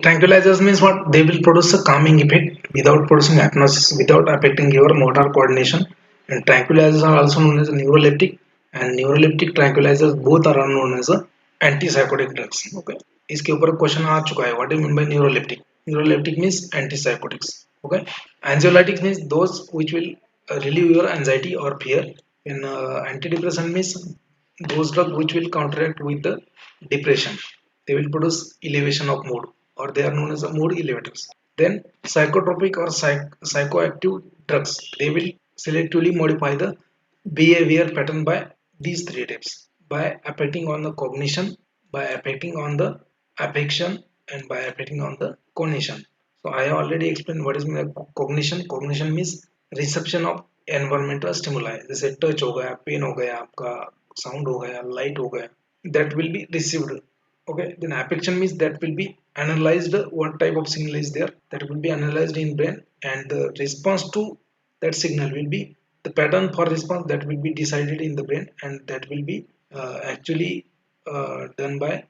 Tranquilizers means what? They will produce a calming effect without producing hypnosis, without affecting your motor coordination. And tranquilizers are also known as neuroleptic, and neuroleptic tranquilizers both are known as antipsychotic drugs. Okay, इसके ऊपर question आ चुका है. What do you mean by neuroleptic? Neuroleptic means antipsychotics. Okay, anxiolytics means those which will relieve your anxiety or fear. And antidepressant means those drugs which will counteract with the depression. They will produce elevation of mood, or they are known as mood elevators. Then psychotropic or psychoactive drugs, they will selectively modify the behavior pattern by these three types, by affecting on the cognition, by affecting on the affection, and by affecting on the cognition. So I have already explained what is cognition. Cognition means reception of environmental stimuli, जैसे touch हो गया, pen हो गया, आपका sound हो गया, light हो गया, that will be received. Okay, then affection means that will be analyzed, what type of signal is there, that will be analyzed in brain, and the response to that signal will be the pattern for response that will be decided in the brain, and that will be actually done by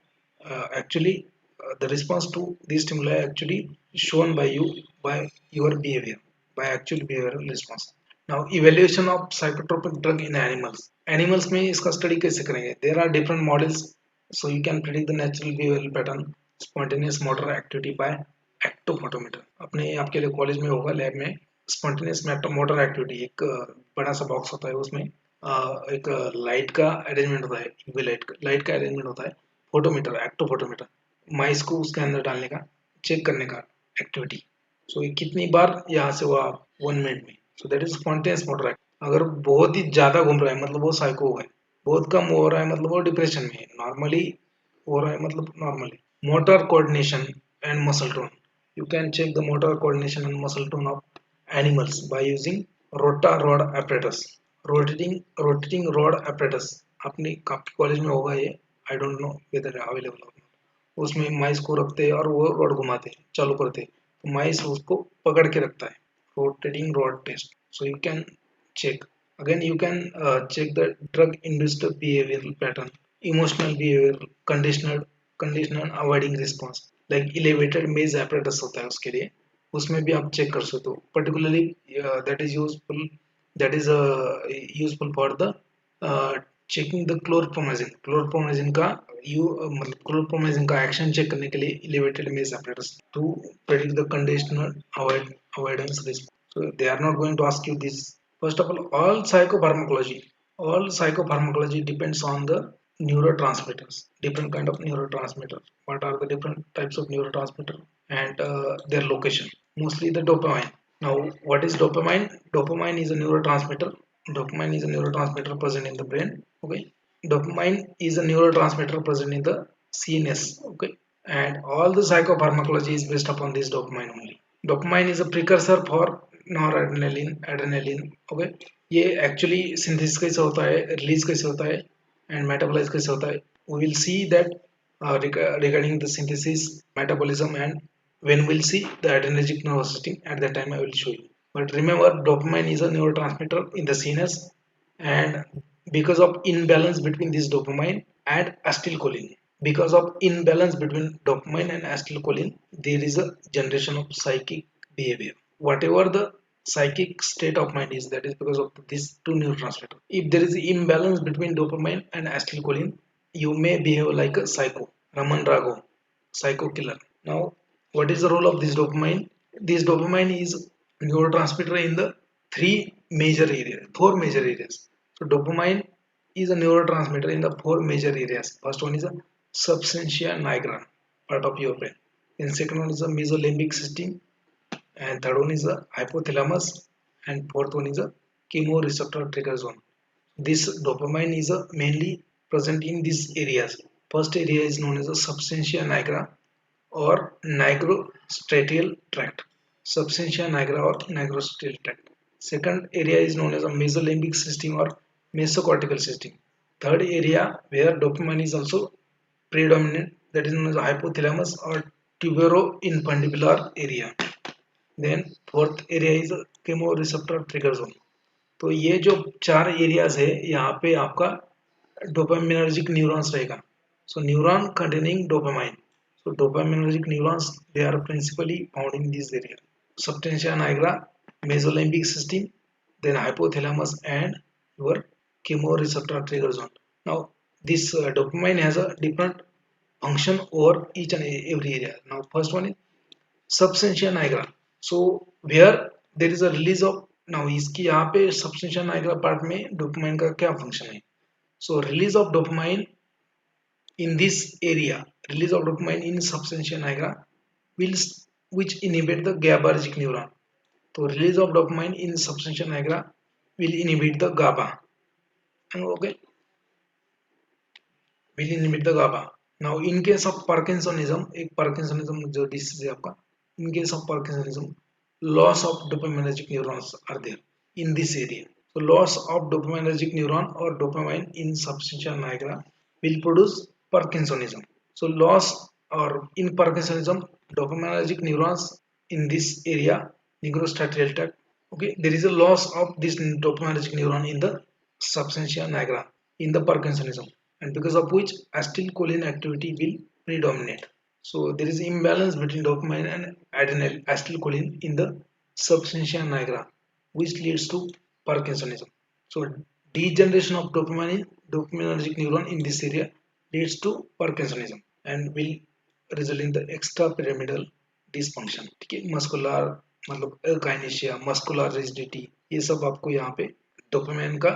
the response to these stimuli actually shown by you by your behavior, by actual behavioral response. Now evaluation of psychotropic drug in animals में इसका study कैसे करेंगे? There are different models, so you can predict the natural behavioral pattern, spontaneous motor activity by एक्टोफोटोमीटर. अपने आपके लिए college में होगा lab में. स्पॉन्टेनियस मोटर एक्टिविटी, एक बड़ा सा बॉक्स होता है, उसमें एक लाइट का अरेंजमेंट होता है, यूवी लाइट का अरेंजमेंट होता है, फोटोमीटर, एक्टोफोटोमीटर, माइस को उसके अंदर डालने का, चेक करने का एक्टिविटी. सो ये कितनी बार यहाँ से हुआ 1 मिनट में. सो that is spontaneous motor activity. अगर बहुत ही ज्यादा घूम रहा है मतलब वो साइको हो गए, बहुत कम हो रहा है मतलब वो डिप्रेशन में है, नॉर्मली हो रहा है मतलब normally. Motor coordination and muscle tone. You can check the motor coordination and muscle tone of animals by using rod apparatus. Rotating rod apparatus. अपनी आपके कॉलेज में होगा ये. I don't know whether available or not. उसमें माइस को रखते हैं और वो रॉड घुमाते हैं, चालू करते हैं, तो माइस उसको पकड़ के रखता है. Rotating rod test. So you can check. Again, you can check the drug-induced behavioral pattern, emotional behavior, conditional avoiding response. Like elevated maze apparatus होता है उसके लिए, उसमें भी आप चेक कर सकते हो. Particularly that is useful for the checking the chlorpromazine का मतलब क्लोरप्रोमाजिन का एक्शन चेक करने के लिए elevated maze apparatus to predict the conditional avoidance risk. So they are not going to ask you this. First of all psychopharmacology depends on the neurotransmitters, different kind of neurotransmitters. What are the different types of neurotransmitter and their location? Mostly the dopamine. Now what is dopamine? Dopamine is a neurotransmitter. Dopamine is a neurotransmitter present in the brain. Okay, dopamine is a neurotransmitter present in the CNS. Okay, and all the psychopharmacology is based upon this dopamine only. Dopamine is a precursor for adrenaline. Okay, ये actually synthesis कैसे होता है, release कैसे होता है, and metabolise कैसे होता है. We will see that regarding the synthesis, metabolism, and when we'll see the adrenergic nervous system, at that time I will show you. But remember, dopamine is a neurotransmitter in the CNS, and because of imbalance between this dopamine and acetylcholine, because of imbalance between dopamine and acetylcholine, there is a generation of psychic behavior. Whatever the psychic state of mind is, that is because of these two neurotransmitters. If there is imbalance between dopamine and acetylcholine, you may behave like a psycho, Raman Rago, psycho killer. Now what is the role of this dopamine? This dopamine is neurotransmitter in the four major areas. So dopamine is a neurotransmitter in the four major areas. First one is a substantia nigra, part of your brain. Then second one is a mesolimbic system, and third one is the hypothalamus, and fourth one is a chemoreceptor trigger zone. This dopamine is mainly present in these areas. First area is known as the substantia nigra or nigrostriatal tract. Substantia nigra or nigrostriatal tract. Second area is known as a mesolimbic system or mesocortical system. Third area where dopamine is also predominant, that is known as hypothalamus or tuberoinfundibular area. Then fourth area is chemoreceptor trigger zone. तो ये जो चार areas है, यहाँ पे आपका dopaminergic neurons रहेगा. So neuron containing dopamine. So dopaminergic neurons, they are principally found in this area. Substantia nigra, mesolimbic system, then hypothalamus and your chemoreceptor trigger zone. Now this dopamine has a different function over each and every area. Now first one is substantia nigra. So where there is a release of, now इसकी यहाँ पे substantia nigra part में dopamine का क्या function है? So release of dopamine in this area, release of dopamine in substantia nigra will, which inhibit the GABAergic neuron. So release of dopamine in substantia nigra will inhibit the GABA. Okay, will inhibit the GABA. Now in case of Parkinsonism, एक Parkinsonism जो disease है आपका, in case of Parkinsonism, loss of dopaminergic neurons are there in this area. So loss of dopaminergic neuron or dopamine in substantia nigra will produce Parkinsonism. So loss or in Parkinsonism, dopaminergic neurons in this area, nigrostriatal tract, okay, there is a loss of this dopaminergic neuron in the substantia nigra in the Parkinsonism, and because of which acetylcholine activity will predominate. So there is imbalance between dopamine and adenyl acetylcholine in the substantia nigra, which leads to Parkinsonism. So degeneration of dopaminergic neuron in this area leads to Parkinsonism and will result in the extrapyramidal dysfunction. ठीक है, muscular मतलब अकाइनेशिया, muscular rigidity, ये सब आपको यहाँ पे dopamine का,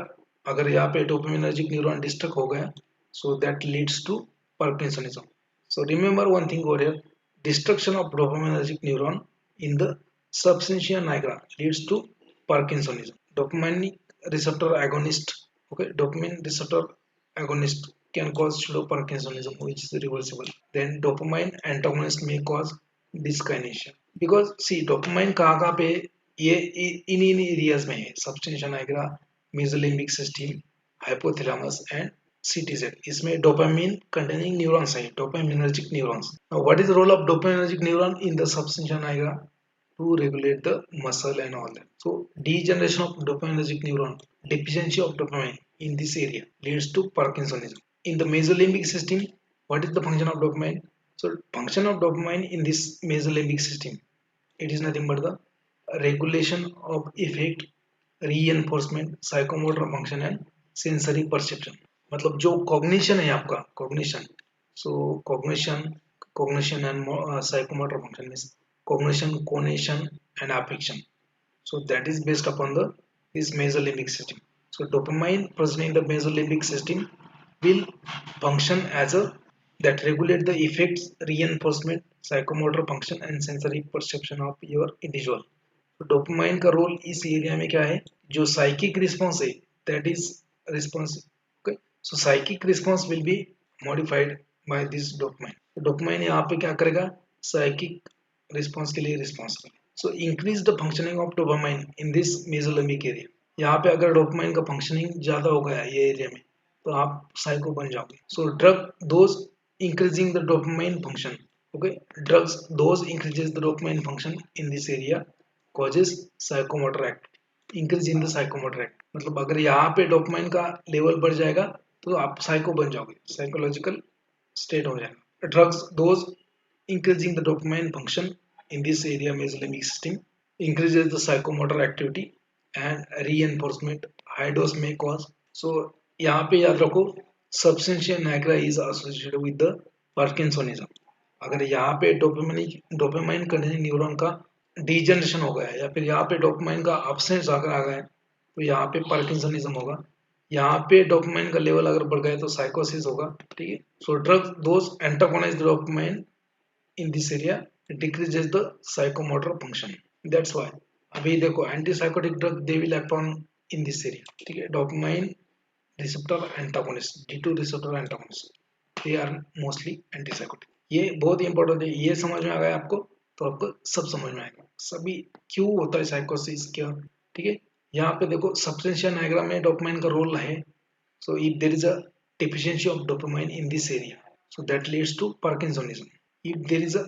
अगर यहाँ पे डोपामिनर्जिक न्यूरॉन डिस्ट्रक्ट हो गया, so that leads to Parkinsonism. So remember one thing over here, destruction of dopaminergic neuron in the substantia nigra leads to Parkinsonism. Dopamine receptor agonist, okay, dopamine receptor agonist can cause pseudo Parkinsonism, which is reversible. Then dopamine antagonist may cause dyskinesia. Because see, dopamine कहाँ पे, ये इन areas में है, substantia nigra, mesolimbic system, hypothalamus and CTZ. इसमें dopamine containing neurons है, dopaminergic neurons. Now what is the role of dopaminergic neuron in the substantia nigra? To regulate the muscle and all that. So degeneration of dopaminergic neuron, deficiency of dopamine in this area leads to Parkinsonism. In the mesolimbic system, what is the function of dopamine? So function of dopamine in this mesolimbic system, it is nothing but the regulation of effect, reinforcement, psychomotor function and sensory perception. मतलब जो cognition है आपका, cognition, so cognition and psychomotor function means cognition, conation and affection. So that is based upon the this mesolimbic system. So dopamine present in the mesolimbic system will function as a that regulate the effects, reinforcement, psychomotor function and sensory perception of your individual. तो dopamine का role इस area में क्या है, जो psychic response है that is response, okay, so psychic response will be modified by this dopamine. Dopamine यहाँ पे क्या करेगा, साइकिक रिस्पॉन्स के लिए रिस्पॉन्स करेगा. So increase the functioning of dopamine in this mesolimbic area. यहाँ पे अगर डोपामाइन का फंक्शनिंग ज्यादा हो गया ये एरिया में तो आप साइको बन जाओगे. So drug those increasing the dopamine function, okay, drugs those increases the dopamine function in this area causes psychomotor act, increase in the psychomotor act. मतलब अगर यहाँ पे डोपामाइन का लेवल बढ़ जाएगा तो आप साइको बन जाओगे, साइकोलॉजिकल स्टेट हो जाएगा. Drugs those increasing the dopamine function in this area mesolimbic system increases the psychomotor activity and reinforcement, high dose may cause. So यहाँ पे याद रखो substantia nigra is associated with the Parkinsonism. अगर यहाँ पे dopamine containing neuron का degeneration हो गया है या फिर यहाँ पे डोपामाइन का अब्सेंस अगर आ गया है तो यहाँ पे पार्किंसनिज्म होगा. यहाँ पे डोपामाइन का लेवल अगर बढ़ गया तो साइकोसिस होगा. ठीक है, so drugs those antagonize the dopamine in this area decreases the psychomotor function. That's why अभी देखो antipsychotic drug they will act on in this area. ठीक है, dopamine receptor antagonist, D2 receptor antagonist, they are mostly antipsychotic. ये बहुत important है, ये समझ में आ गया आपको तो आपको सब समझ में आएगा सभी क्यों होता है साइकोसिस क्या. ठीक है, यहाँ पे देखो सब्सटेंशिया नाइग्रा में डोपामाइन का रोल है. So if there is a deficiency of dopamine in this area so that leads to parkinsonism. If there is a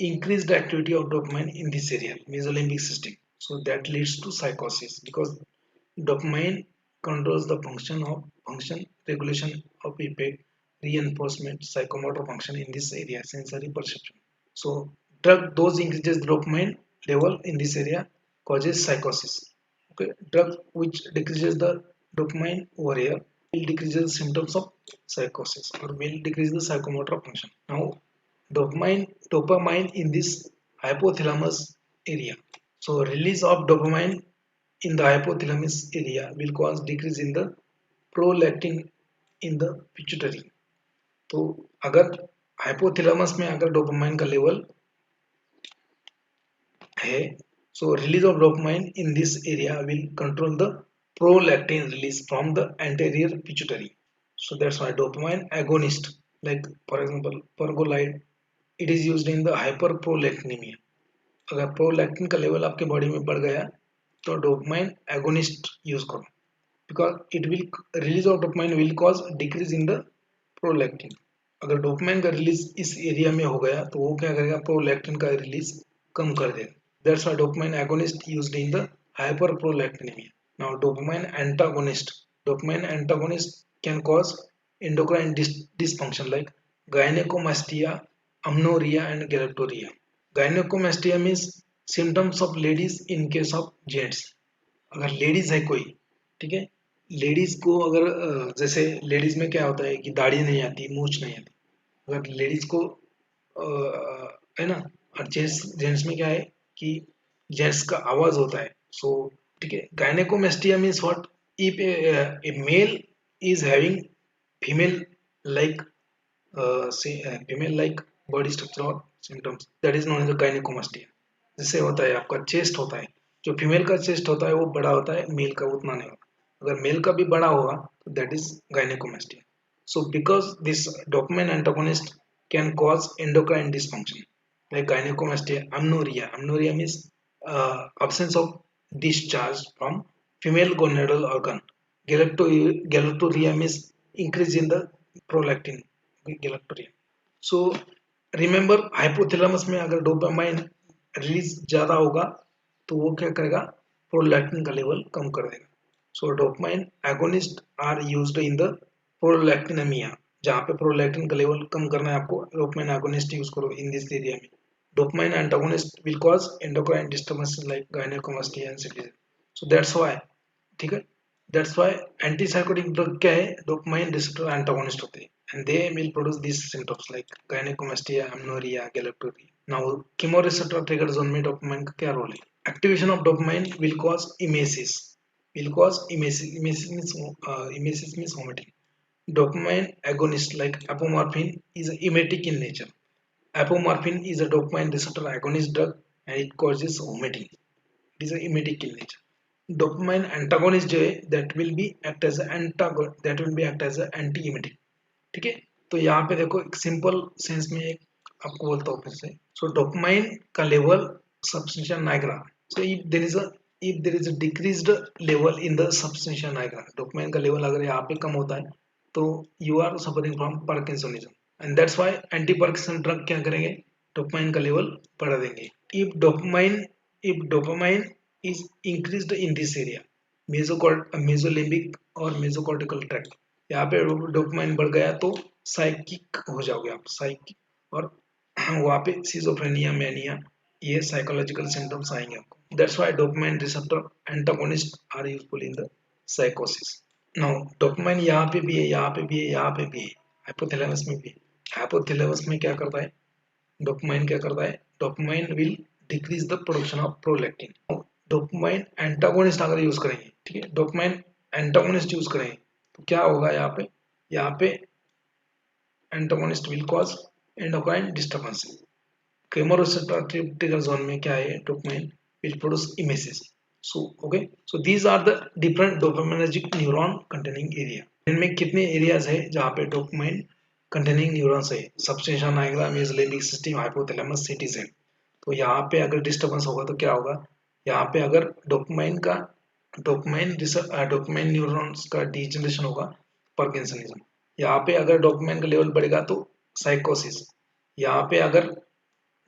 increased activity of dopamine in this area mesolimbic system so that leads to psychosis because dopamine controls the function regulation of effect, reinforcement, psychomotor function in this area, sensory perception. So drug dose increases dopamine level in this area causes psychosis. Okay, drug which decreases the dopamine over here will decrease the symptoms of psychosis or will decrease the psychomotor function. Now dopamine in this hypothalamus area. So release of dopamine in the hypothalamus area will cause decrease in the prolactin in the pituitary. तो अगर hypothalamus में अगर dopamine का level है, so release of dopamine in this area will control the prolactin release from the anterior pituitary. So that's why dopamine agonist, like for example pergolide, it is used in the hyperprolactinemia. अगर prolactin का level आपके body में बढ़ गया तो dopamine agonist use करो, because it will release of dopamine will cause decrease in the prolactin. अगर dopamine का रिलीज इस एरिया में हो गया तो वो क्या करेगा, प्रोलैक्टिन का रिलीज कम कर देगा. That's why dopamine agonist used in the hyperprolactinemia. Now dopamine antagonist can cause endocrine dysfunction like gynecomastia, amenorrhea and galactorrhea. Gynecomastia means symptoms of ladies in case of gents. अगर ladies है कोई, ठीक है, ladies को अगर जैसे ladies में क्या होता है कि दाढ़ी नहीं आती, मूछ नहीं आती, अगर लेडीज को है ना, और जेंट्स में क्या है कि जेंट्स का आवाज होता है. सो ठीक है, gynaecomastia means what, if a male is having female like female like body structure or symptoms, that is known as gynecomastia. जैसे होता है आपका चेस्ट होता है, जो फीमेल का चेस्ट होता है वो बड़ा होता है, मेल का उतना नहीं होता. अगर मेल का भी बड़ा होगा तो that is gynecomastia. So because this dopamine antagonist can cause endocrine dysfunction like gynecomastia, amenorrhea means absence of discharge from female gonadal organ. Galactorrhea means increase in the prolactin, galactorrhea. So remember hypothalamus में अगर dopamine release ज्यादा होगा तो वो क्या करेगा, prolactin का level कम कर देगा. So dopamine agonist are used in the prolactinemia. जहाँ पे प्रोलैक्टिन का लेवल कम करना है आपको, डोपामाइन एगोनिस्ट यूज करो इन दिस एरिया में. Dopamine antagonist will cause endocrine disturbances like gynaecomastia and cities. So that's why, ठीक है, that's why antipsychotic drug क्या है, dopamine receptor antagonist होते हैं, and they will produce these symptoms like gynecomastia, amenorrhea, galactorrhea. Now chemoreceptor trigger zone में dopamine का क्या role है? Activation of dopamine will cause emesis. Emesis means vomiting. Dopamine agonist like apomorphine is emetic in nature. Apomorphine is a dopamine receptor agonist drug and it causes vomiting. It is a emetic in nature. Dopamine antagonist जो है that will be act as anti emetic. ठीक है, तो यहाँ पे देखो एक simple sense में एक आपको बोलता हूँ फिर से. सो डोपामाइन का level substantia nigra. So if there is a decreased level in the substantia nigra, dopamine का लेवल अगर यहाँ पे कम होता है तो you are suffering from parkinsonism, and that's why anti Parkinson drug क्या करेंगे, डोपामाइन का लेवल बढ़ा देंगे. If dopamine is increased in this area, mesolimbic और mesocortical tract, यहाँ पे डोपामाइन बढ़ गया तो साइकिक हो जाओगे आप, साइकिक, और वहाँ पे सिजोफ्रेनिया, मैनिया, ये साइकोलॉजिकल सिम्टम्स आएंगे आपको. That's why dopamine receptor antagonist are useful in the साइकोसिस. नाउ डोपामाइन यहाँ पे भी है, यहाँ पे भी है, यहाँ पे भी है, हाइपोथैलेमस में भी है. हाइपोथैलेमस में क्या करता है, डोपामाइन क्या करता है, dopamine will decrease the production of prolactin. Dopamine antagonist अगर यूज करेंगे, ठीक है, डोपामाइन एंटागोनिस्ट यूज करेंगे तो क्या होगा, यहाँ पे antagonist will cause endocrine disturbance. Chemoreceptor trigger zone में क्या है, dopamine will produce emesis. So okay, so these are the different dopaminergic neuron containing area. इनमें कितने एरियाज है जहाँ पे डोपामाइन कंटेनिंग न्यूरॉन्स है, substantia nigra, mesolimbic system, hypothalamus, cities. तो यहाँ पे अगर डिस्टर्बेंस होगा तो क्या होगा, यहाँ पे अगर डोपामाइन न्यूरॉन्स का डिजेनरेशन होगा, पार्किंसनिज्म. यहाँ पे अगर डोपामाइन का लेवल बढ़ेगा तो साइकोसिस. यहाँ पे अगर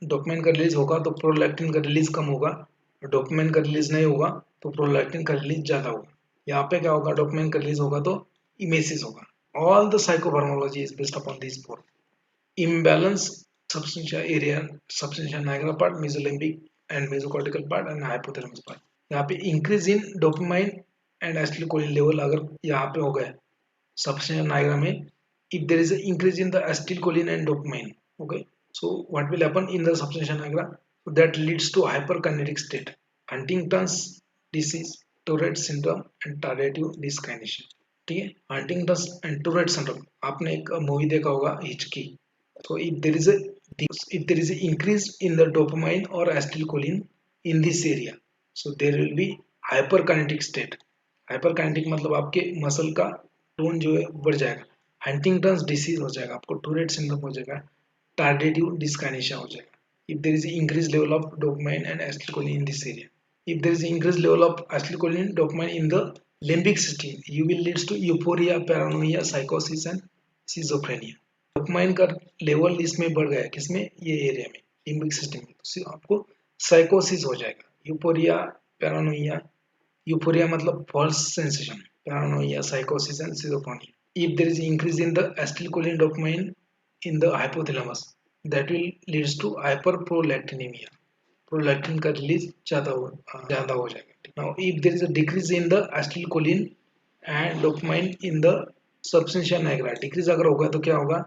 डोपामाइन का रिलीज होगा तो प्रोलैक्टिन का रिलीज कम होगा, डोपामाइन का रिलीज नहीं होगा तो प्रोलैक्टिन का रिलीज ज्यादा होगा. यहाँ पे क्या होगा, डोपामाइन का रिलीज होगा तो इमेसिस होगा. All the psychopharmacology is based upon these four. Imbalance, substantia area, substantia nigra part, mesolimbic and mesocortical part and hypothalamus part. यहाँ पे increase in dopamine and acetylcholine level अगर यहाँ पे हो गया substantia nigra में, if there is an increase in the acetylcholine and dopamine, okay, so what will happen in the substantia nigra? So that leads to hyperkinetic state, Huntington's disease, Tourette syndrome and tardive dyskinesia. ठीक है, Huntington and Tourette syndrome, आपने एक movie देखा होगा हिचकी. So if there is a increase in the dopamine or acetylcholine in this area, so there will be hyperkinetic state. hyperkinetic मतलब आपके muscle का टोन जो है बढ़ जाएगा, हंटिंगटन्स डिसीज हो जाएगा, आपको टूरेट सिंड्रोम हो जाएगा, टार्डिव डिस्काइनेशिया हो जाएगा. If there is increased level of dopamine and acetylcholine in this area, if there is increased level of acetylcholine dopamine in the limbic system, you will leads to euphoria, paranoia, psychosis and schizophrenia. Dopamine का level इसमें बढ़ गया, किसमें, ये area में, limbic system में, तो आपको साइकोसिस हो जाएगा. यूपोरिया, पैरानोइया, यूपोरिया मतलब फॉल्स सेंसेशन, पैरानोइया, साइकोसिस and schizophrenia. If there is increase in the acetylcholine dopamine in the hypothalamus, that will leads to hyperprolactinemia. Prolactin का रिलीज ज़्यादा हो जाएगा. Now if there is a decrease in the acetylcholine and dopamine in the substantia nigra, decrease अगर होगा तो क्या होगा,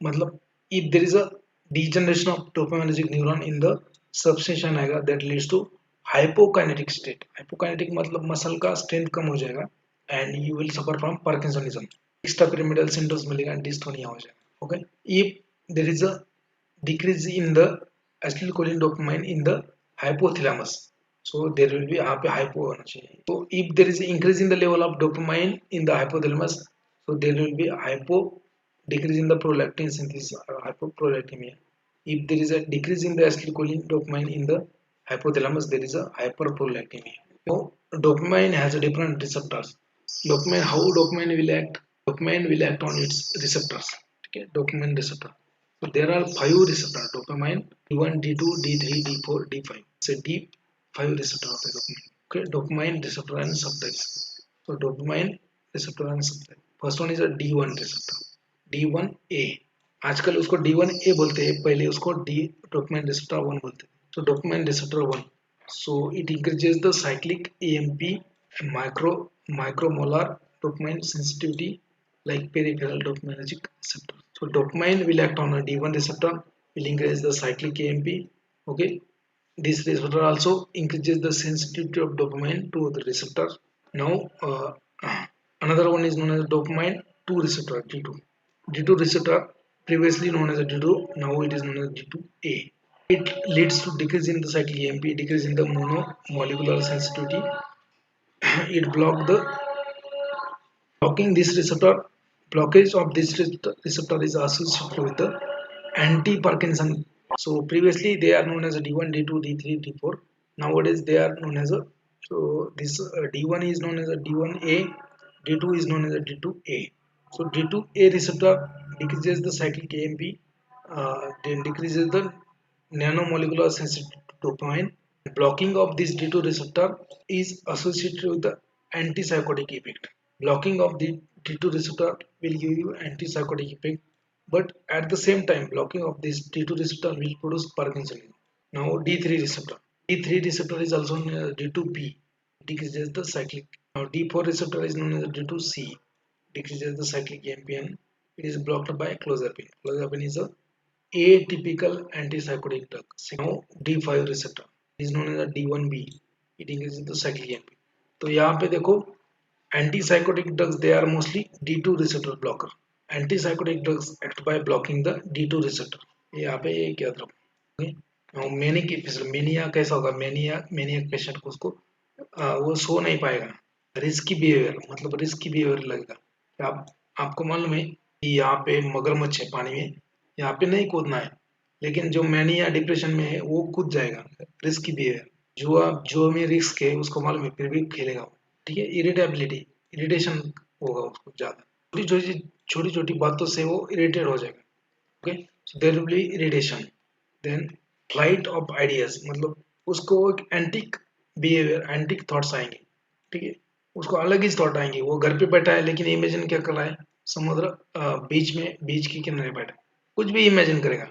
मतलब if there is a degeneration of dopaminergic neuron in the substantia nigra, that leads to hypokinetic state. hypokinetic मतलब muscle का strength कम हो जाएगा and you will suffer from Parkinsonism. Extrapyramidal symptoms मिलेगा, dystonia हो जाएगा. Okay, if there is a decrease in the acetylcholine dopamine in the hypothalamus, so there will be यहाँ पे hypo होना चाहिए. So if there is increase in the level of dopamine in the hypothalamus, so there will be hypo, decrease in the prolactin synthesis, hypoprolactinemia. If there is a decrease in the acetylcholine dopamine in the hypothalamus, there is a hyperprolactinemia. So dopamine has a different receptors. Dopamine, how dopamine will act? Dopamine will act on its receptors. Okay, dopamine receptor. So there are 5 receptors, dopamine D1, D2, D3, D4, D5. It's a D5 receptor of the dopamine. Okay, dopamine receptor and subtypes. So dopamine receptor and subtype. First one is a D1 receptor. D1A. आजकल उसको D1A बोलते हैं, पहले उसको dopamine receptor 1 बोलते हैं. So dopamine receptor 1. So it increases the cyclic AMP micromolar dopamine sensitivity like peripheral dopaminergic receptor. So dopamine will act on a D1 receptor, will increase the cyclic AMP. Okay, this receptor also increases the sensitivity of dopamine to the receptor. Now another one is known as dopamine 2 receptor, D2. D2 receptor, previously known as a D2, now it is known as D2A. It leads to decrease in the cyclic AMP, decrease in the monomolecular sensitivity. It blocking this receptor. Blockage of this receptor is associated with the anti-Parkinson. So previously they are known as a D1, D2, D3, D4. Nowadays they are known as a, so this D1 is known as a D1A, D2 is known as a D2A. So D2A receptor decreases the cyclic AMP, then decreases the nanomolecular sensitivity to dopamine. Blocking of this D2 receptor is associated with the antipsychotic effect. Blocking of the D2 receptor will give you antipsychotic effect, but at the same time blocking of this D2 receptor will produce Parkinsonism. Now D3 receptor. D3 receptor is also known as D2B, decreases the cyclic. Now D4 receptor is known as D2C, decreases the cyclic AMP and it is blocked by clozapine. Clozapine is a atypical antipsychotic drug. Now D5 receptor is known as a D1B, it increases the cyclic AMP. तो यहाँ पे देखो antipsychotic drugs, they are mostly D2 receptor blocker. Antipsychotic drugs act by blocking the D2 receptor. ये यहाँ पे ये क्या था, मैनिक एपिसोड, मेनिया कैसा होगा, मेनियक पेशेंट को उसको वो सो नहीं पाएगा, रिस्की बिहेवियर, मतलब रिस्की बिहेवियर लगेगा. आपको मालूम है कि यहाँ पे मगरमच्छ है पानी में, यहाँ पे नहीं कूदना है, लेकिन जो मैनिया डिप्रेशन में है वो कूद जाएगा, रिस्की बिहेवियर. जो में रिस्क है उसको मालूम है फिर भी खेलेगा. ठीक है, इरिटेबिलिटी, इरिटेशन होगा उसको ज्यादा, छोटी छोटी बातों से वो इरिटेट हो जाएगा. Okay, so there will be irritation. Then flight of ideas, मतलब उसको एक एंटिक बिहेवियर, एंटिक थॉट्स आएंगे. ठीक है, उसको अलग ही थॉट आएंगे. वो घर पे बैठा है लेकिन इमेजिन क्या कर रहा है, समुद्र बीच के किनारे बैठा कुछ भी इमेजिन करेगा।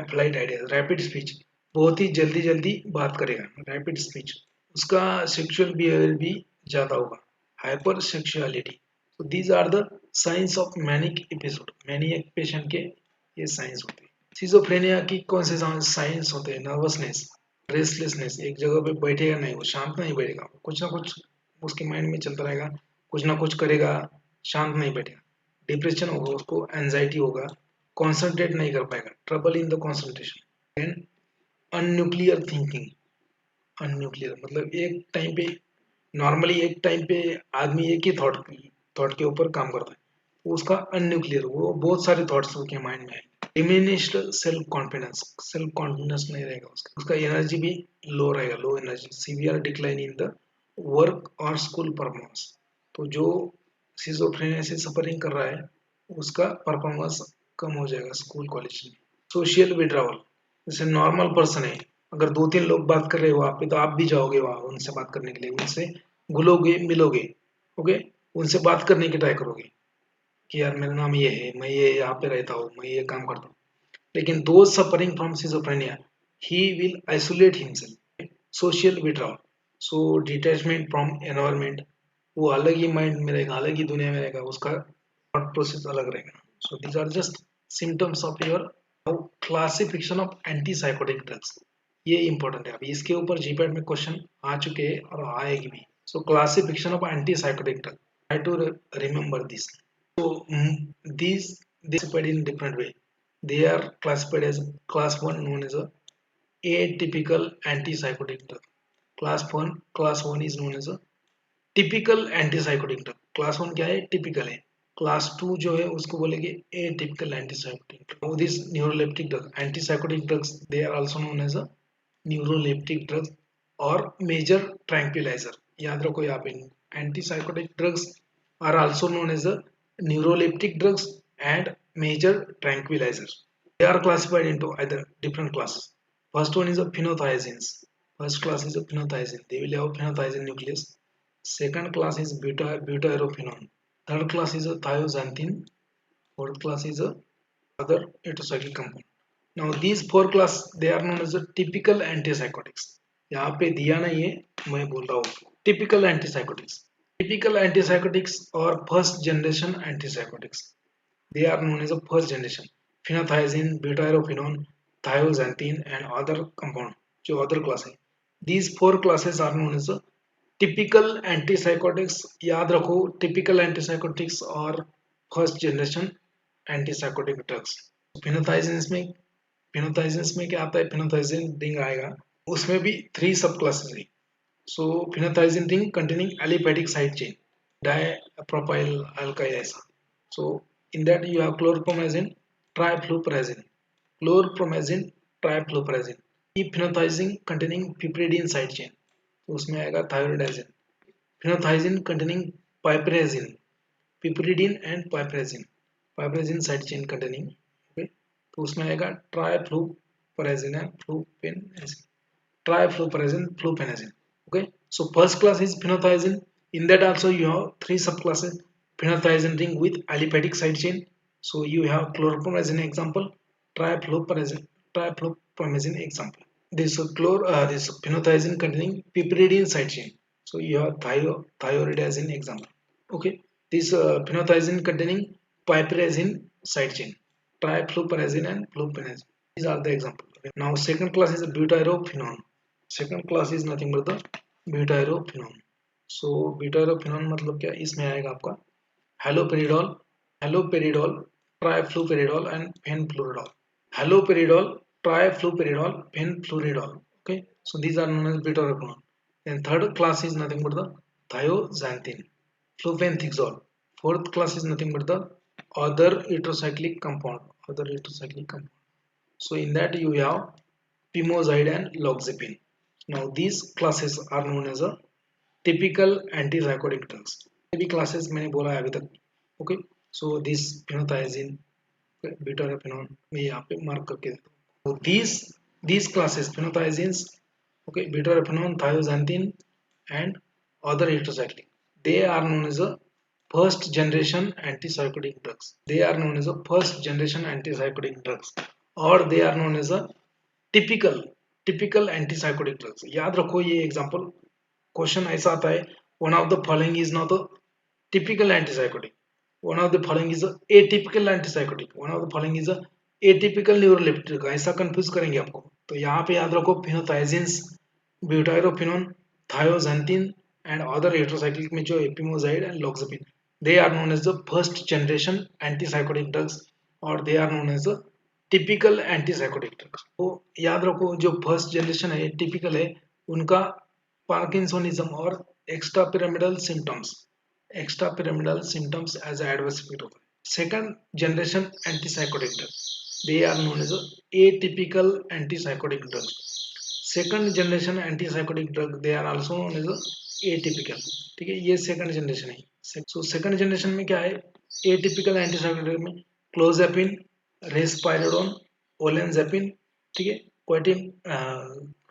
फ्लाइट आइडिया, रैपिड स्पीच, बहुत ही जल्दी जल्दी बात करेगा, रैपिड स्पीच। उसका सेक्सुअल बिहेवियर भी ज्यादा होगा, hyper sexuality. So these are the signs of manic episode. Maniac patient के ये साइंस होते हैं। सिजोफ्रेनिया की कौन से साइंस होते हैं? नर्वसनेस, रेस्टलेसनेस, एक जगह पे बैठेगा नहीं, वो शांत नहीं बैठेगा, कुछ ना कुछ उसके माइंड में चलता रहेगा, कुछ ना कुछ करेगा, शांत नहीं बैठेगा। डिप्रेशन होगा, उसको एंजाइटी होगा, कॉन्सेंट्रेट नहीं कर पाएगा, trouble in the concentration. And unclear thinking, unclear मतलब एक टाइम पे, नॉर्मली एक टाइम पे आदमी एक ही थॉट के ऊपर काम करता है, तो उसका अनन्यूक्लियर, वो बहुत सारे थॉट्स उसके माइंड में आएंगे। डिमिनिश्ड सेल्फ कॉन्फिडेंस नहीं रहेगा, उसका एनर्जी भी लो रहेगा, low energy, severe decline in the work और स्कूल परफॉर्मेंस। तो जो सिजोफ्रेनिया से सफरिंग कर रहा है उसका परफॉर्मेंस कम हो जाएगा स्कूल कॉलेज में। सोशल विड्रावल, जैसे नॉर्मल पर्सन है, अगर दो तीन लोग बात कर रहे हो वहाँ पे, तो आप भी जाओगे वहाँ उनसे बात करने के लिए, उनसे घुलोगे मिलोगे, ओके, उनसे बात करने की ट्राई करोगे कि यार मेरा नाम ये है, मैं ये यहाँ पे रहता हूँ, मैं ये काम करता हूँ। लेकिन दो suffering from schizophrenia, he will isolate himself, social withdrawal, so detachment from environment, वो अलग ही माइंड में रहेगा, अलग ही दुनिया में रहेगा, उसका थॉट प्रोसेस अलग रहेगा। So these are just symptoms of your classification of anti psychotic drugs. ये इंपॉर्टेंट है, अभी इसके ऊपर जीपैट में क्वेश्चन आ चुके हैं और आएगी भी। So classification of anti psychotic drug, try to remember this. So these classified in different way. They are classified as class 1 known as a atypical antipsychotic drug. Class 1 is known as a typical antipsychotic drug. Class 1 क्या है? Typical है। Class 2 जो है उसको बोलेंगे atypical antipsychotic drug. Now these neuroleptic drugs, antipsychotic drugs, they are also known as a neuroleptic drugs or major tranquilizer. याद रखो यहाँ पे antipsychotic drugs are also known as a neuroleptic drugs and major tranquilizers. They are classified into either different classes. First one is a phenothiazines. First class is a phenothiazine. They will have phenothiazine nucleus. Second class is butyraphenone. Third class is a thioxanthine. Fourth class is a other heterocyclic compound. Now these four class they are known as a typical antipsychotics. यहाँ पे दिया नहीं है, मैं बोल रहा हूँ typical antipsychotics. Typical antipsychotics or first generation antipsychotics. They are known as a first generation. Phenothiazine, butyraphenone, thioxanthine, and other compound. जो other class है. These four classes are known as a typical antipsychotics. याद रखो typical antipsychotics और first generation antipsychotic drugs. फिनोथाइजिन्स में क्या आता है? फिनोथाइजिन ring आएगा, उसमें भी 3 सब क्लासेस है। So phenothiazine ring containing aliphatic side chain, dipropyl alkyl ऐसा। So in that you have chlorpromazine, trifluoperazine, chlorpromazine, trifluoperazine. ई phenothiazine containing piperidine side chain, तो उसमें आएगा thioridazine. Phenothiazine containing piperazine, piperidine and piperazine side chain containing, तो उसमें आएगा trifluoperazine and fluphenazine, trifluoperazine, fluphenazine. Okay, so first class is phenothiazine. In that also you have 3 subclasses. Phenothiazine ring with aliphatic side chain. So you have chlorpromazine example, triflupromazine example. This phenothiazine containing piperidine side chain. So you have thioridazine example. Okay, this phenothiazine containing piperazine side chain, trifluperazine and flupenazine. These are the examples. Now second class is butyraphenone. Second class is nothing but the butyraphenone. So butyraphenone मतलब क्या? इसमें आएगा आपका haloperidol, trifluperidol and fenfluridol. Haloperidol, trifluperidol, fenfluridol. Okay, so these are known as butyraphenone. Then third class is nothing but the thioxanthine, fluphenthixol. Fourth class is nothing but the other heterocyclic compound. Other heterocyclic compound. So in that you have pimozide and loxapine. Now these classes are known as a typical antipsychotic drugs. सभी classes मैंने बोला है अभी तक. Okay, so this phenothiazine, butyraphenone मैं यहाँ पे mark करके देता हूँ. So these classes phenothiazines, okay, butyraphenone, thioxanthine and other heterocyclic, they are known as a first generation antipsychotic drugs. They are known as a first generation antipsychotic drugs, or they are known as a typical antipsychotic drugs. याद रखो ये example question ऐसा आता है, one of the following is not a typical antipsychotic, one of the following is a atypical antipsychotic, one of the following is a atypical neuroleptic. ऐसा confuse करेंगे आपको, तो यहाँ पे याद रखो फिनोथाइजिन्स, ब्यूटाइरोफिनोन, थायोजेंथिन and other heterocyclic में जो एपिमोजाइड and loxapine, they are known as the first generation antipsychotic drugs, or they are known as the typical antipsychotic drugs. तो याद रखो जो फर्स्ट जनरेशन है टिपिकल है, उनका पार्किंसोनिज्म और extra pyramidal symptoms as adverse effect होता है. Second generation antipsychotic drug, they are known as atypical antipsychotic drugs. Second generation antipsychotic drug, they are also known as atypical. ठीक है, ये second generation है. So second generation में क्या है, atypical antipsychotic में क्लोजेपिन, रेस्पाइरोडोन, ओलेंजेपिन, ठीक है,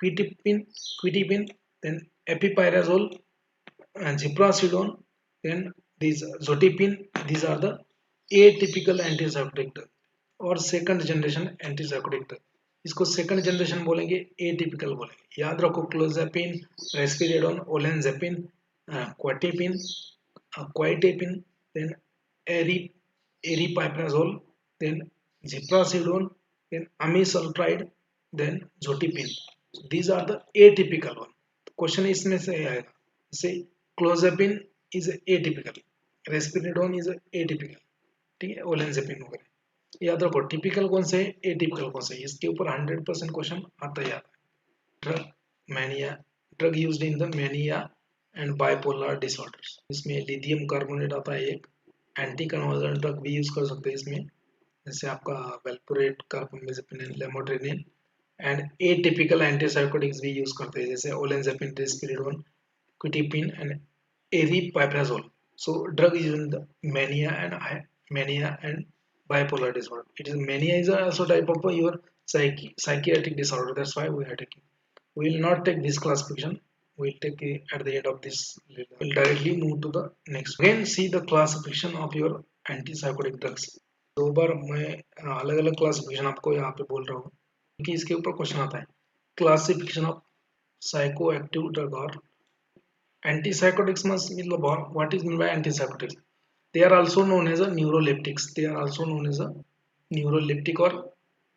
quetiapine, then aripiprazole, ziprasidone, then this zotepine. these are the atypical antipsychotic drug और सेकंड जनरेशन एंटीसाइकोटिक ड्रग. इसको सेकंड जनरेशन बोलेंगे, एटिपिकल बोलेंगे. याद रखो clozapine, risperidone, olanzapine, quetiapine, quetiapine, then aripiprazole, then ziprasidone, then amisulpride, then zotepine. These are the atypical one. Question इसमें से आएगा, जैसे clozapine is atypical, risperidone is atypical, ठीक है, ओलेंजेपिन वगैरह. याद रखो टिपिकल कौन से है, एटिपिकल कौन से है, इसके ऊपर 100% क्वेश्चन आता है. Drug used in the mania and bipolar disorders. इसमें लिथियम कार्बोनेट आता है एक. एंटी कन्वर्जेंट ड्रग भी यूज कर सकते हैं इसमें, जैसे आपका valproate, carbamazepine, lamotrigine. And atypical antipsychotics भी यूज करते हैं, जैसे olanzapine, risperidone, quetiapine and aripiprazole. So drug used in the mania and bipolar disorder. It is mania is also type of your psychiatric disorder. That's why we are taking. We will not take this classification. We will take it at the end of this. We will directly move to the next. Again, see the classification of your antipsychotic drugs. दो बार मैं अलग अलग classification आपको यहाँ पे बोल रहा हूँ क्योंकि इसके ऊपर क्वेश्चन आता है. Classification of psycho active drug और antipsychotics must मतलब what is meant by antipsychotics. They are also known as a neuroleptics. They are also known as a neuroleptic or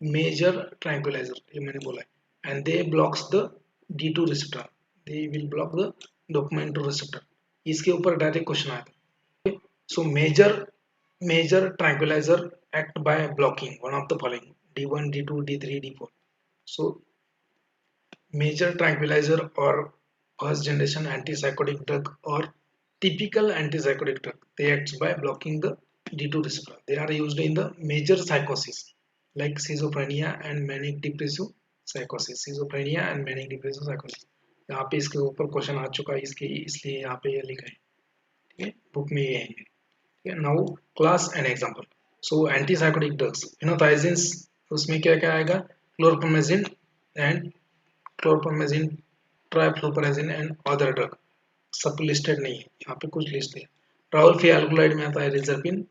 major tranquilizer. ये मैंने बोला है. And they blocks the D2 receptor. They will block the dopamine 2 receptor. इसके ऊपर direct question आया था. So major tranquilizer act by blocking one of the following: D1, D2, D3, D4. So major tranquilizer or first generation antipsychotic drug or typical antipsychotic drug, they act by blocking the D2 receptor. They are used in the major psychosis like schizophrenia and manic depressive psychosis. यहाँ पे इसके ऊपर question आ चुका है, इसके इसलिए यहाँ पे ये लिखा है. ठीक है, बुक में ये है. ठीक है, now class and example. So antipsychotic drugs, phenothiazines, उसमें क्या क्या आएगा, chlorpromazine, trifluoperazine and other drug. सब लिस्टेड नहीं है, यहाँ पे कुछ लिस्ट है. राउल्फियालग्लाइड में आता है reserpine.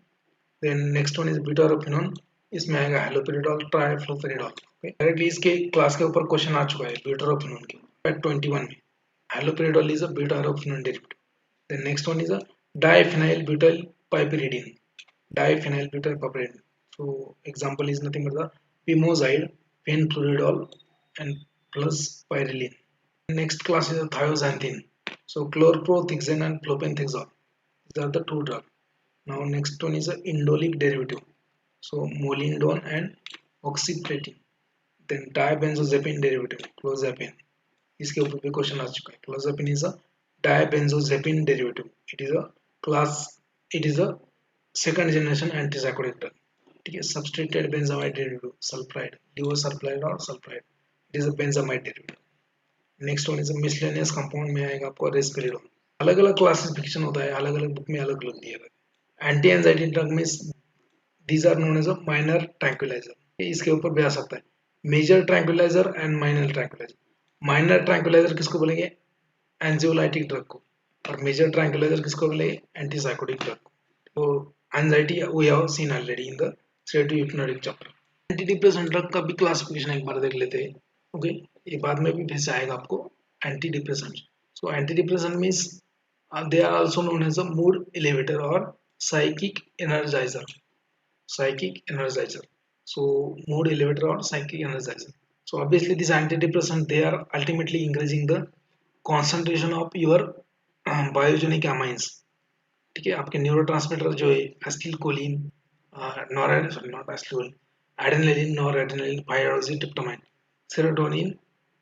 Then next one is butyrophenone, इसमें आएगा हेलोपेरिडोल, ट्राइफ्लोपेरिडोल. डायरेक्टली इसके क्लास के ऊपर क्वेश्चन आ चुका है ब्यूटारोफिनोन के. 21 में haloperidol is a butyrophenone derivative. Then next one is a diphenyl butyl piperidine. So example is nothing but the pimozide, fenfluridol and plus pyrilene. Next class is the thioxanthin. So chlorprothoxin and flupentazole. These are the two drugs. Now next one is a indolic derivative. So molindone and oxypretine. Then dibenzodiazepine derivative, clozapine. इसके ऊपर भी question आ चुका है. Clozapine is a dibenzodiazepine derivative. It is a second generation antipsychotic drug. ठीक है, substituted benzamide derivative, sulfide, disulfide और sulfide. It is a benzamide derivative. Next one is miscellaneous compound में आएगा आपको रेस्पिरेडोन. अलग अलग क्लासिफिकेशन होता है, अलग अलग बुक में अलग अलग दिया है. एंटी एंजाइटी ड्रग में these are known as a minor tranquilliser. इसके ऊपर भी आ सकता है major tranquilliser and minor tranquilliser. Minor tranquilliser किसको बोलेंगे, एंजियोलाइटिक ड्रग को, और मेजर ट्रैंक्विलाइजर किसको बोलेंगे, एंटीसाइकोटिक ड्रग को. So anxiety we have seen already in the sedative hypnotic chapter. Anti depressant drug का भी क्लासिफिकेशन एक बार देख लेते हैं. ओके, ये बाद में भी फिर से आएगा आपको. Anti depressant, so anti depressant means they are also known as a mood elevator or psychic energizer. Psychic energizer. So mood elevator or psychic energizer. So obviously these antidepressants they are ultimately increasing the concentration of your biogenic amines. ठीक है, आपके neurotransmitter जो है acetylcholine, not acetylcholine, adrenaline, nor adrenaline, hydroxytryptamine, serotonin,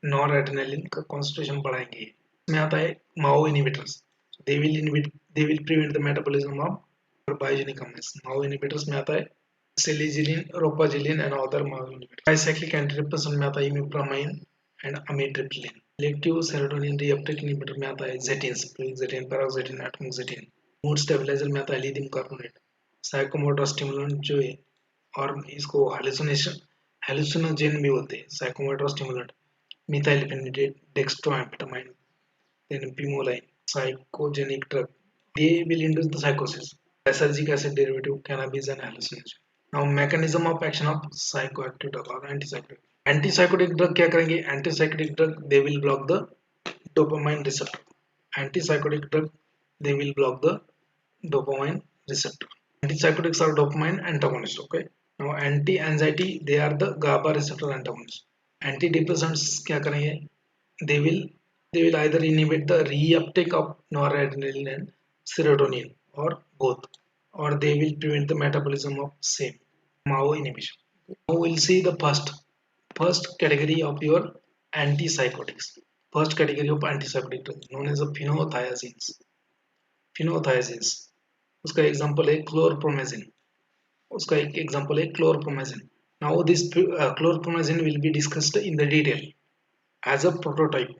nor adrenaline का concentration बढ़ाएंगे. इसमें आता है MAO inhibitors. They will prevent the metabolism of biogenic amines. MAO inhibitors में आता है selegiline, rasagiline and other MAO inhibitors. Tricyclic antidepressant में आता है imipramine and amitriptyline. Selective serotonin reuptake inhibitor में आता है जेटिन्स, फ्लुइक्सेटिन, पैराक्सेटिन, एटमोक्सेटिन. मूड स्टेबलाइजर में आता है लिथियम कार्बोनेट. साइकोमोटर स्टिमुलेंट जो है, और इसको हेलुसिनोजेन भी होते हैं. Psychomotor stimulant methylphenidate, dextroamphetamine, then pemoline. Psychogenic drug, they will induce the psychosis. Lysergic acid derivative, cannabis and hallucinogen. Now mechanism of action of psychoactive drug or antipsychotic. Antipsychotic drug क्या करेंगे? Antipsychotic drug they will block the dopamine receptor. Antipsychotic drug they will block the dopamine receptor. Antipsychotics are dopamine antagonists. Okay. Now anti-anxiety they are the GABA receptor antagonists. Antidepressants क्या करेंगे? They will either inhibit the reuptake of noradrenaline and serotonin or both, or they will prevent the metabolism of same. MAO inhibition. Now we'll see the first category of your antipsychotics. First category of antipsychotic drug known as the phenothiazines. Phenothiazines. उसका example है क्लोरप्रोमेजिन. उसका एक example है क्लोरप्रोमेजिन. Now this chlorpromazine will be discussed in the detail as a prototype.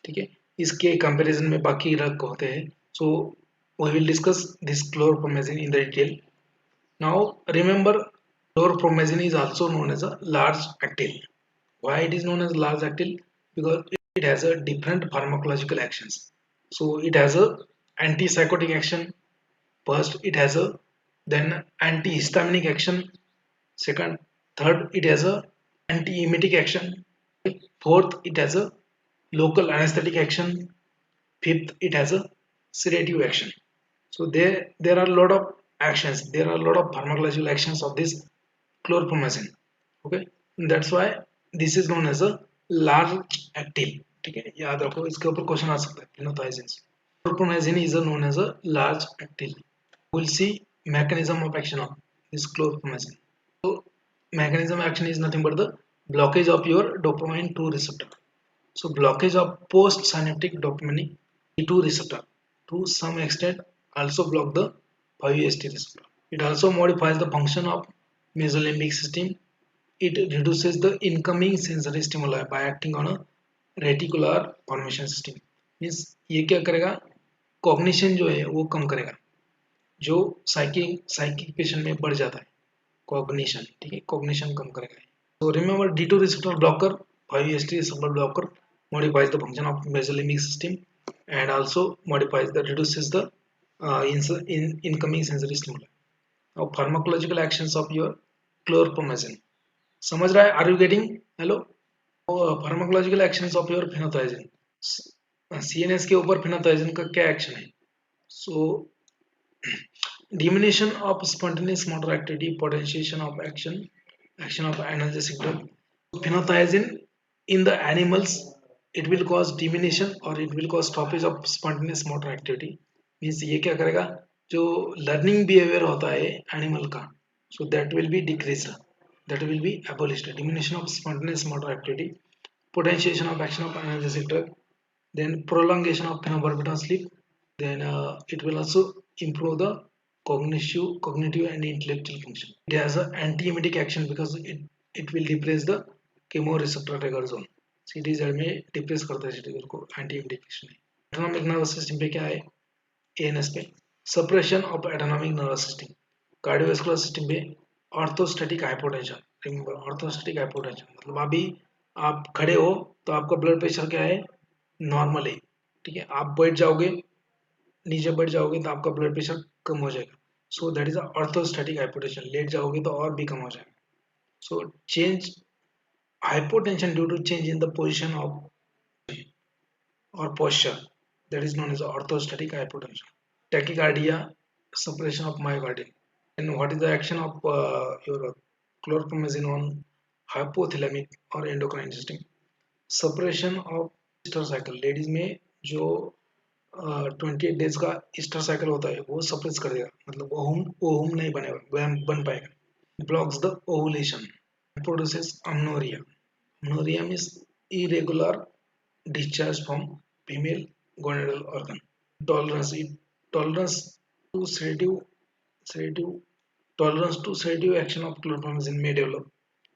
ठीक है, इसके comparison में बाकी ड्रग होते हैं. So we will discuss this chlorpromazine in the detail. Now remember, chlorpromazine is also known as a Largactil. Why it is known as Largactil? Because it has a different pharmacological actions. So it has a antipsychotic action. First it has a then antihistaminic action. Second, third it has a antiemetic action. Fourth it has a local anesthetic action. Fifth, it has a sedative action. So there are a lot of actions. There are a lot of pharmacological actions of this chlorpromazine. Okay, and that's why this is known as a large active. ठीक है, याद रखो, इसके ऊपर question आ सकता है. phenothiazines. Chlorpromazine is known as a large active. We'll see mechanism of action of this chlorpromazine. So mechanism of action is nothing but the blockage of your dopamine 2 receptor. So blockage of post-synaptic dopamine E2 receptor to some extent also block the 5-HT receptor. It also modifies the function of mesolimbic system. It reduces the incoming sensory stimuli by acting on a reticular formation system. Means ये क्या करेगा? Cognition जो है वो कम करेगा, जो psychic patient में बढ़ जाता है. Cognition, ठीक है, cognition कम करेगा. So remember D2 receptor blocker, 5-HT receptor blocker modifies the function of mesolimbic system and also reduces the incoming sensory stimuli. Now pharmacological actions of your chlorpromazine. समझ रहा है? Are you getting? Hello? Pharmacological actions of your phenothiazine. CNS के ऊपर phenothiazine का क्या action है? So diminution of spontaneous motor activity, potentiation of action of analgesic drug. Phenothiazine in the animals, it will cause diminution or it will cause stoppage of spontaneous motor activity. Means ये क्या करेगा? जो learning behavior होता है animal का, so that will be decreased, that will be abolished. Diminution of spontaneous motor activity, potentiation of action of analgesic drug, then prolongation of phenobarbital sleep, then it will also improve the cognitive and intellectual function. It has an anti-emetic action because it will depress the chemoreceptor trigger zone. सीटीजेड में depress करता है seizure को, anti indication है. Autonomic nervous system पे क्या है? ANS पे suppression of autonomic nervous system. Cardiovascular system पे orthostatic hypotension. Remember, orthostatic hypotension मतलब अभी आप खड़े हो तो आपका ब्लड प्रेशर क्या है? नॉर्मल है. ठीक है, आप बैठ जाओगे, नीचे बैठ जाओगे तो आपका ब्लड प्रेशर कम हो जाएगा. So that is orthostatic hypotension, लेट जाओगे तो और भी कम हो जाएगा. So change hypotension due to change in the position of or posture, that is known as orthostatic hypotension. Tachycardia, suppression of myocardium. And what is the action of your chlorpromazine on hypothalamic or endocrine system? Suppression of Easter cycle. Ladies में जो 28 days का Easter cycle होता है वो suppress कर देगा, मतलब ओहुम नहीं बनेगा, बन पाएगा. Blocks the ovulation, produces amenorrhoea. Amenorrhoea means irregular discharge from female gonadal organ. Tolerance, tolerance to sedative tolerance to sedative action of chlorpromazine may develop,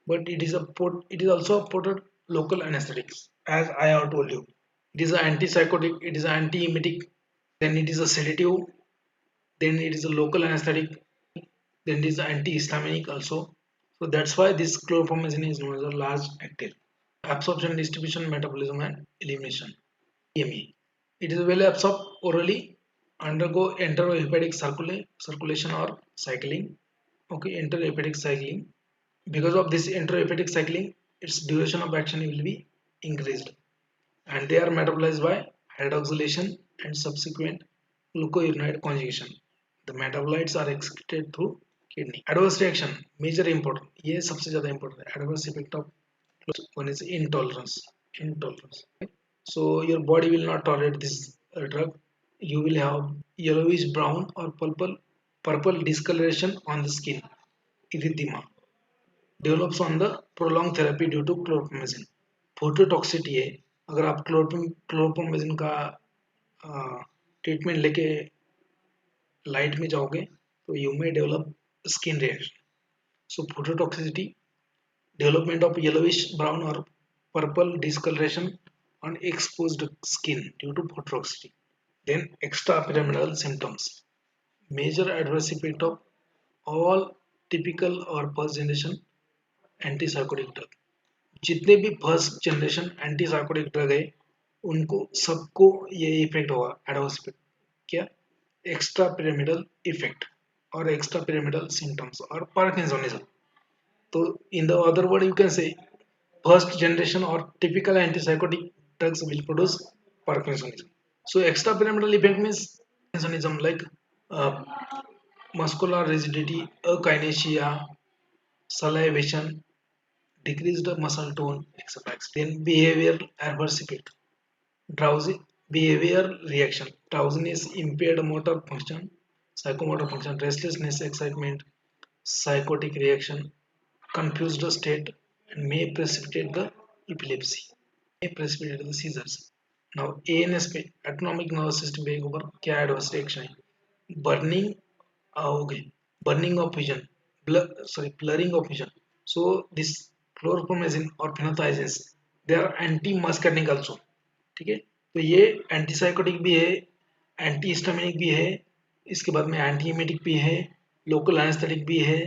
but it is also a potent local anesthetics, as I have told you. It is an antipsychotic, it is an antiemetic, then it is a sedative, then it is a local anesthetic, then it is antihistaminic also. So that's why this chlorpromazine is known as a large active. Absorption, distribution, metabolism, and elimination. DME. It is well absorbed orally, undergo enterohepatic circulation or cycling. Okay, enterohepatic cycling. Because of this enterohepatic cycling, its duration of action will be increased, and they are metabolized by hydroxylation and subsequent glucuronide conjugation. The metabolites are excreted through kidney. Adverse reaction, major important. ये सबसे ज़्यादा important है. Adverse effect of one is intolerance. Okay? So your body will not tolerate this drug. You will have yellowish brown or purple discoloration on the skin, erythema. Develops on the prolonged therapy due to chlorpromazine. फोटोटॉक्सिटी है. अगर आप क्लोरप्रोमाजिन का treatment लेके light में जाओगे तो you may develop skin reaction. So phototoxicity, development of yellowish brown or purple discoloration on exposed skin due to phototoxicity. Then extrapyramidal symptoms. Major adverse effect of all typical or first generation antipsychotic drug. जितने भी first generation antipsychotic drug है उनको सबको ये effect होगा. Adverse effect क्या? Extra pyramidal effect और extra pyramidal symptoms और पार्किंसोनिज्म. तो in the other word you can say first generation or typical antipsychotic drugs will produce Parkinsonism. So extrapyramidal effect means Parkinsonism like uh, muscular rigidity, akinesia, salivation, decreased muscle tone, etc. Then behavioral adverse effect, drowsy, behavior reaction, drowsiness, impaired motor function, psychomotor function, restlessness, excitement, psychotic reaction, confused state, and may precipitate the epilepsy, may precipitate the seizures. Now, ANS पे autonomic nervous system पे ऊपर क्या adverse reaction है? Burning, okay, burning of vision, blurring of vision. So this chlorpromazine or phenothiazines, they are anti-muscarinic also. ठीक है, तो ये antipsychotic भी है, एंटी हिस्टामिनिक भी है, इसके बाद में एंटी एमेटिक भी है, लोकल एनेस्थेटिक भी है,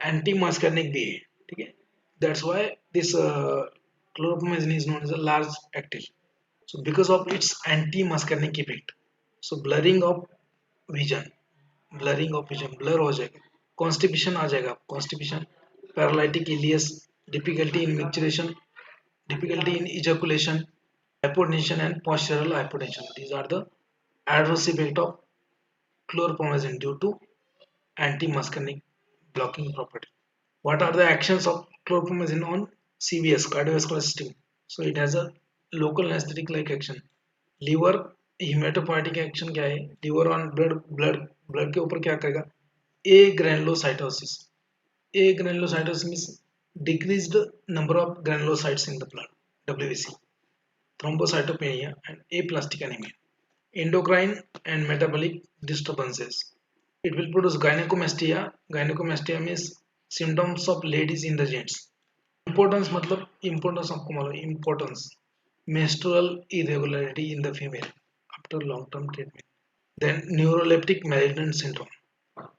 एंटी मस्कर्निक भी है. ठीक है, that's why this chlorpromazine is known as a Largactil. So because of its anti muscarinic effect, so blurring of vision, blur हो जाएगा, कॉन्स्टिपेशन आ जाएगा, constipation, paralytic ileus, difficulty in micturition, difficulty in ejaculation, hypotension and postural hypotension. These are the adverse effect of chlorpromazine due to anti-muscarinic blocking property. What are the actions of chlorpromazine on CVS, cardiovascular system? So it has a local anesthetic like action. Liver hematopoietic action क्या है? Liver on blood के ऊपर क्या करेगा? Agranulocytosis. Agranulocytosis means decreased number of granulocytes in the blood, WBC, thrombocytopenia, and aplastic anemia. Endocrine and metabolic disturbances. It will produce gynecomastia. Gynecomastia means symptoms of ladies in the gents. Importance मतलब importance आपको मालूम है, importance menstrual irregularity in the female after long term treatment. Then neuroleptic malignant syndrome.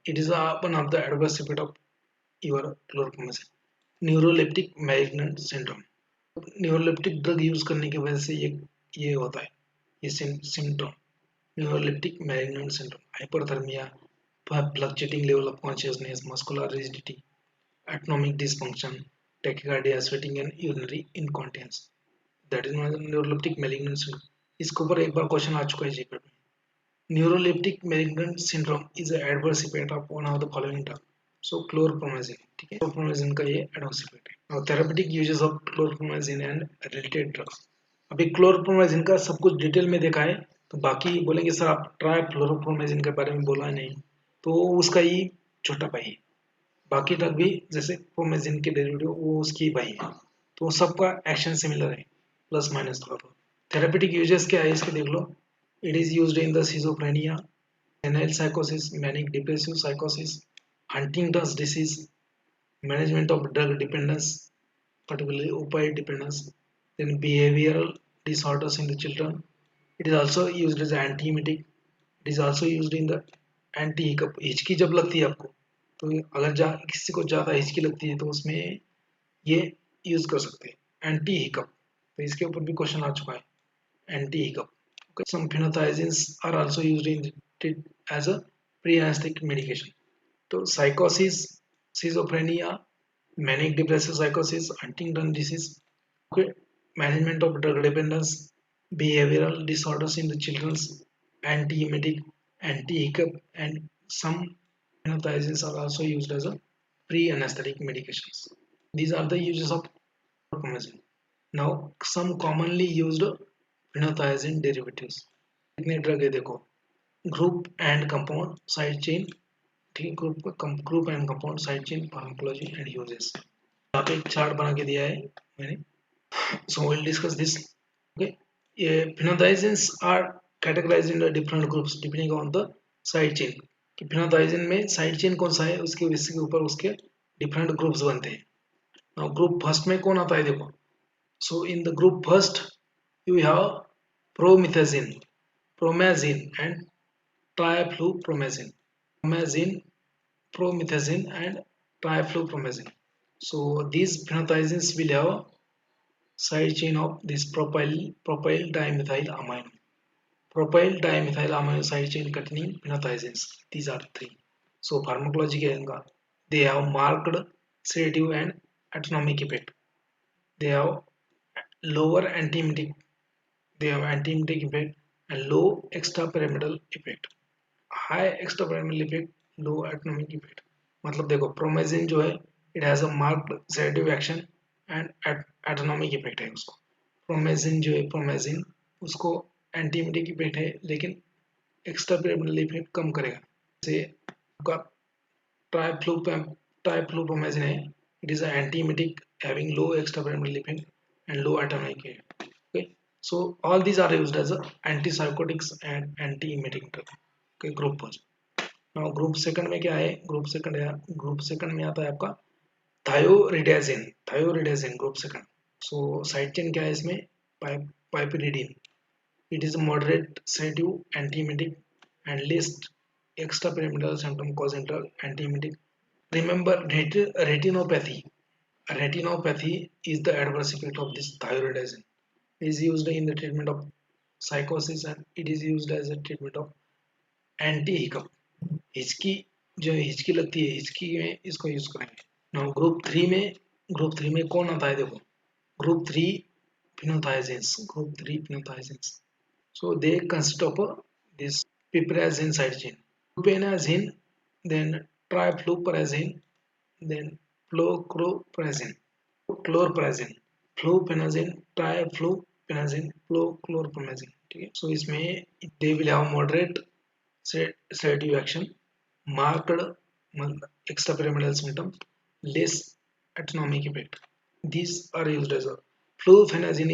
It is one of the adverse effect of your chlorpromazine. Neuroleptic malignant syndrome, neuroleptic drug use करने की वजह से ये होता है, ये symptom neuroleptic malignant syndrome. Hyperthermia, fluctuating level of consciousness, muscular rigidity, autonomic dysfunction, tachycardia, sweating and urinary incontinence. That is known as neuroleptic malignant syndrome. इसके ऊपर एक बार क्वेश्चन आ चुका है जीपीएट में. Neuroleptic malignant syndrome is an adverse effect of one of the following drugs. So chlorpromazine, ठीक है, chlorpromazine का ये adverse effect है. Now therapeutic uses of chlorpromazine and related drugs. अभी chlorpromazine का सब कुछ डिटेल में देखा है, तो बाकी बोलेंगे सर आप ट्राई फ्लोरोप्रोमाजिन के बारे में बोला नहीं, तो उसका ही छोटा भाई है. बाकी ड्रग भी जैसे प्रोमेजिन के डेरिवेटिव वो उसकी भाई है, तो सबका एक्शन सिमिलर है, प्लस माइनस थोड़ा बहुत. थेरेपेटिक यूजेस क्या है इसके देख लो. It is used in the schizophrenia, senile psychosis, manic depressive psychosis, Huntington's disease, management of drug dependence, particularly opioid dependence, then behavioral disorders in the children. It is also used as anti-emetic. It is also used in the anti-hiccup. हिचकी जब लगती है आपको, तो अगर किसी को ज़्यादा हिचकी लगती है तो उसमें ये यूज कर सकते हैं एंटी हिकअप. तो इसके ऊपर भी क्वेश्चन आ चुका है anti hiccup. Some phenothiazines are also used in as a pre-anesthetic medication. So psychosis, schizophrenia, manic depressive psychosis, Huntington disease, okay, management of drug dependence, behavioral disorders in the children's, anti-emetic, anti-hiccup, and some phenothiazines are also used as a pre-anesthetic medications. These are the uses of chlorpromazine. Now some commonly used phenothiazine derivatives. कितने drug है देखो, group and compound side chain, ठीक है, group and compound side chain, pharmacology and uses. यहाँ पे एक chart बना के दिया है मैंने, so will discuss this. Okay, ये phenothiazines are categorised in the different groups depending on the side chain. कि phenothiazine में साइड चेन कौन सा है उसके बेसिस के ऊपर उसके डिफरेंट ग्रुप्स बनते हैं. नाउ ग्रुप फर्स्ट में कौन आता है देखो. So in the group first you have promethazine, promazine and triflupromazine. Promazine, promethazine and triflupromazine. So these phenothiazines will have side chain of this propyl dimethyl amino. Propyl dimethyl amino side chain containing phenothiazines. These are three. So pharmacology के अंगा, they have marked sedative and autonomic effect. They have lower antiemetic, they have antiemetic effect and low extrapyramidal effect. High extrapyramidal effect, low autonomic effect. मतलब देखो promazine जो है it has a marked sedative action and autonomic effect है उसको. प्रोमेजिन जो है प्रोमेजिन उसको antiemetic effect है लेकिन एक्स्ट्रापिरामिडल इफेक्ट कम करेगा. जैसे आपका ट्राइफ्लूप्रोमेजिन है, it is antiemetic having low extrapyramidal effect and low autonomic effect. Okay, so all these are used as a antipsychotics and anti-emetic drug. Okay, group first. Now group second में क्या है, group second में आता है आपका thioridazine. Thioridazine group second. So side chain क्या है इसमें, piperidine. It is moderate sedative antiemetic and least extrapyramidal symptom causing drug anti-emetic. Remember retinopathy. Retinopathy is the adverse effect of this thyroidazine. It is used in the treatment of psychosis and it is used as a treatment of anti hiccup. हिचकी जो हिचकी लगती है हिचकी में इसको use करेंगे. Now group three में कौन आता है देखो, group three phenothiazines. Group three phenothiazines. So they consist of this piperazine side chain, flupenazine, then trifluperazine, then chlorpromazine, chlorpromazine, fluphenazine, triflupenazine, chlorpromazine. ठीक है. So इसमें they will have moderate sedative action, marked extrapyramidal symptoms, less autonomic effect. These are used as a fluphenazine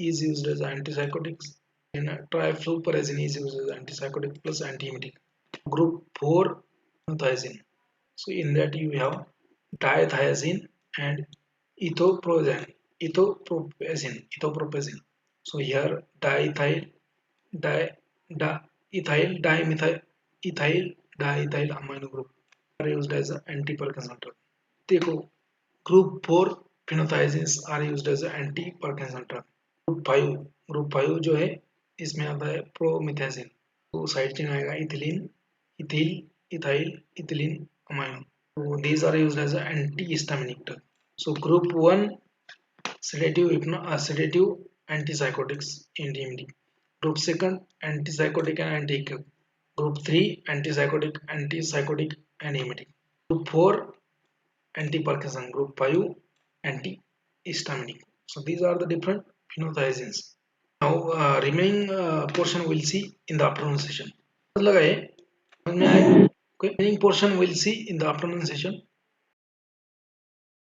is used as antipsychotics and trifluperazine is used as antipsychotic plus antiemetic. Group 4 thiazine. So in that you have dithiazine and ethopropazine. So here diethyl dimethyl amino group are used as an antipertensive drug. देखो group 4 phenothiazines are used as an antipertensive drug. Group 5 जो है इसमें आता है promethazine. तो side chain आएगा ethylene, ethyl ethyl ethylene amine. So these are used as an antihistaminic drug. So group 1 sedative antipsychotics in DMD. Group 2 antipsychotic and anti-emetic. Group 3 antipsychotic and emetic. Group 4 anti-Parkinson. Group 5 antihistaminic. So these are the different phenothiazines. Now remaining portion we'll see in the afternoon session. Okay, remaining portion we'll see in the afternoon session.